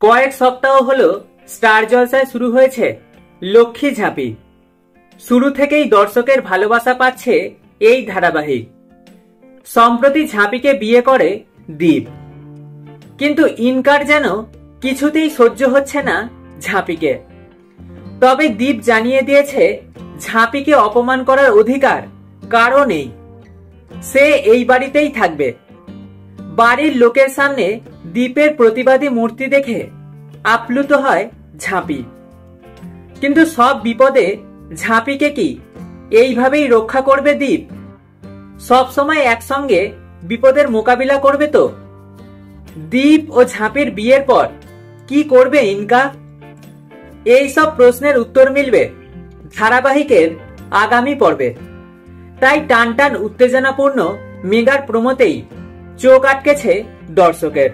কয়েক সপ্তাহ হলো স্টার জলসায় শুরু হয়েছে লক্ষ্মী ঝাঁপি। শুরু থেকেই দর্শকের ভালোবাসা পাচ্ছে এই ধারাবাহিক। সম্প্রতি ঝাঁপিকে বিয়ে করে দীপ, কিন্তু ইনকার যেন কিছুতেই সহ্য হচ্ছে না ঝাঁপিকে। তবে দীপ জানিয়ে দিয়েছে ঝাঁপিকে অপমান করার অধিকার কারও নেই, সে এই বাড়িতেই থাকবে। বাড়ির লোকের সামনে দীপের প্রতিবাদী মূর্তি দেখে আপ্লুত হয় ঝাঁপি। কিন্তু সব বিপদে ঝাঁপিকে কি এইভাবেই রক্ষা করবে দীপ? সব সময় একসঙ্গে বিপদের মোকাবিলা করবে তো? দীপ ও ঝাঁপির বিয়ের পর কি করবে ইনকা? এই সব প্রশ্নের উত্তর মিলবে ধারাবাহিকের আগামী পর্বে। তাই টানটান উত্তেজনাপূর্ণ মেগার প্রোমোতেই চোখ আটকেছে দর্শকের।